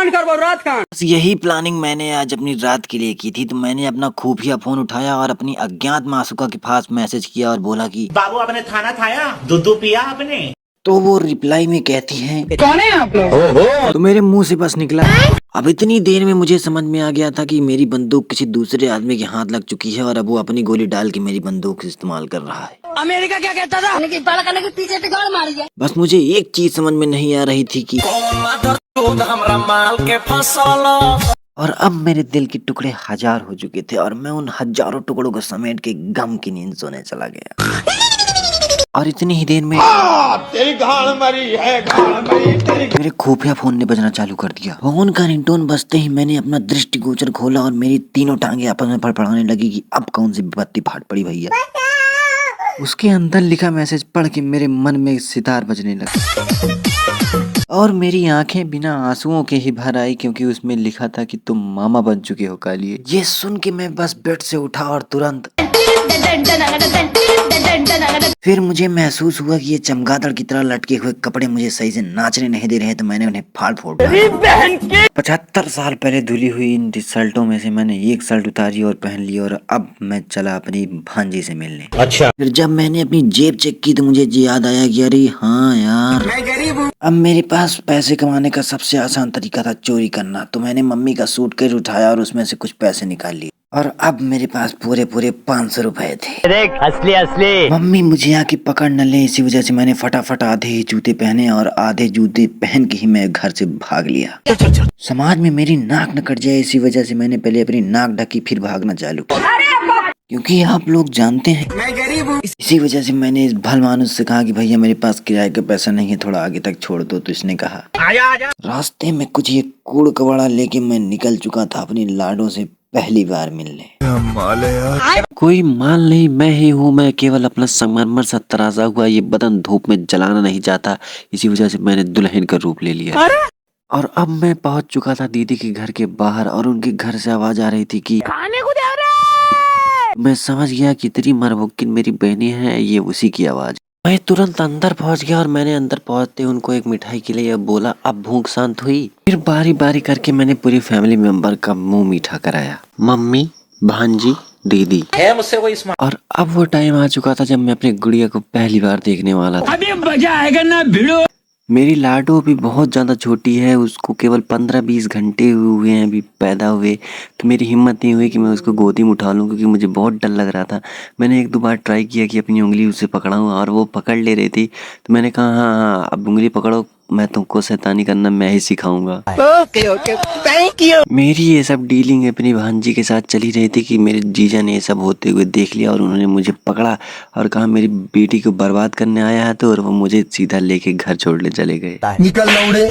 बस यही प्लानिंग मैंने आज अपनी रात के लिए की थी। तो मैंने अपना खुफिया फोन उठाया और अपनी अज्ञात मासूका के पास मैसेज किया और बोला कि बाबू आपने खाना खाया, दूध पिया आपने? तो वो रिप्लाई में कहती है, कौन है आप लोग? तो मेरे मुंह से बस निकला, अब इतनी देर में मुझे समझ में आ गया था कि मेरी बंदूक किसी दूसरे आदमी के हाथ लग चुकी है और अब वो अपनी गोली डाल के मेरी बंदूक इस्तेमाल कर रहा है। अमेरिका क्या कहता था? करने के पीछे टिकट मारी है। बस मुझे एक चीज समझ में नहीं आ रही थी कि और अब मेरे दिल के टुकड़े हजार हो चुके थे और मैं उन हजारों टुकड़ों को समेट के गम की नींद सोने चला गया। और इतनी ही देर में तेरी गाल मरी है, गाल मरी। मेरे खुफिया फोन ने बजना चालू कर दिया। फोन का रिंगटोन बजते ही मैंने अपना दृष्टिगोचर खोला और मेरी तीनों टांगे आपस में फड़फड़ाने लगी कि अब कौन सी विपत्ति फाट पड़ी भैया। उसके अंदर लिखा मैसेज पढ़ के मेरे मन में सितार बजने लगा और मेरी आंखें बिना आंसुओं के ही भर आई, क्योंकि उसमें लिखा था कि तुम मामा बन चुके हो कालिए। ये सुन के मैं बस बेड से उठा और तुरंत फिर मुझे महसूस हुआ कि ये चमगादड़ की तरह लटके हुए कपड़े मुझे सही से नाचने नहीं दे रहे, तो मैंने उन्हें फाड़ फोड़ डाला। 75 साल पहले धुली हुई इन शर्टों में से मैंने एक शर्ट उतारी और पहन ली और अब मैं चला अपनी भांजी से मिलने। अच्छा। फिर जब मैंने अपनी जेब चेक की तो मुझे याद आया कि अरे हाँ यार, मैं गरीब हूँ। अब मेरे पास पैसे कमाने का सबसे आसान तरीका था चोरी करना। तो मैंने मम्मी का सूटकेस उठाया और उसमें से कुछ पैसे निकाल लिए और अब मेरे पास पूरे 500 रुपए थे। असली मम्मी मुझे आके पकड़ न ले, इसी वजह से मैंने फटाफट आधे ही जूते पहने और आधे जूते पहन के ही मैं घर से भाग लिया। समाज में मेरी नाक न कट जाए, इसी वजह से मैंने पहले अपनी नाक ढकी फिर भागना चालू किया, क्योंकि आप लोग जानते हैं मैं गरीब हूँ। इसी वजह से मैंने इस भल मानुस से कहा कि भैया मेरे पास किराए का पैसा नहीं है, थोड़ा आगे तक छोड़ दो। तो इसने कहा आजा। रास्ते में कुछ ये कूड़ कबाड़ा लेके मैं निकल चुका था अपनी लाडो से पहली बार मिलने। कोई माल नहीं, मैं ही हूँ। मैं केवल अपना संगमरमर सा तराजा हुआ ये बदन धूप में जलाना नहीं चाहता, इसी वजह से मैंने दुल्हन का रूप ले लिया। और अब मैं पहुंच चुका था दीदी के घर के बाहर और उनके घर से आवाज आ रही थी कि खाने को दे रहे। मैं समझ गया कि इतनी मरमुक्किन मेरी बहनें हैं, ये उसी की आवाज। मैं तुरंत अंदर पहुंच गया और मैंने अंदर पहुंचते उनको एक मिठाई खिलाई और बोला अब भूख शांत हुई। फिर बारी बारी करके मैंने पूरी फैमिली मेंबर का मुंह मीठा कराया, मम्मी, भांजी, दीदी है मुझसे कोई स्मार्ट। और अब वो टाइम आ चुका था जब मैं अपनी गुड़िया को पहली बार देखने वाला था। अभी मजा आएगा ना भिड़ो। मेरी लाडो भी बहुत ज़्यादा छोटी है, उसको केवल 15-20 घंटे हुए हैं अभी पैदा हुए। तो मेरी हिम्मत नहीं हुई कि मैं उसको गोदी में उठा लूँ, क्योंकि मुझे बहुत डर लग रहा था। मैंने 1-2 बार ट्राई किया कि अपनी उंगली उससे पकड़ाऊँ और वो पकड़ ले रही थी। तो मैंने कहा हाँ अब उंगली पकड़ो, मैं तुमको शैतानी करना मैं ही सिखाऊंगा। Okay thank you. मेरी ये सब डीलिंग अपनी भांजी के साथ चली रही थी कि मेरे जीजा ने ये सब होते हुए देख लिया और उन्होंने मुझे पकड़ा और कहा मेरी बेटी को बर्बाद करने आया है तो, और वो मुझे सीधा लेके घर छोड़ने चले गए। निकल लौड़े।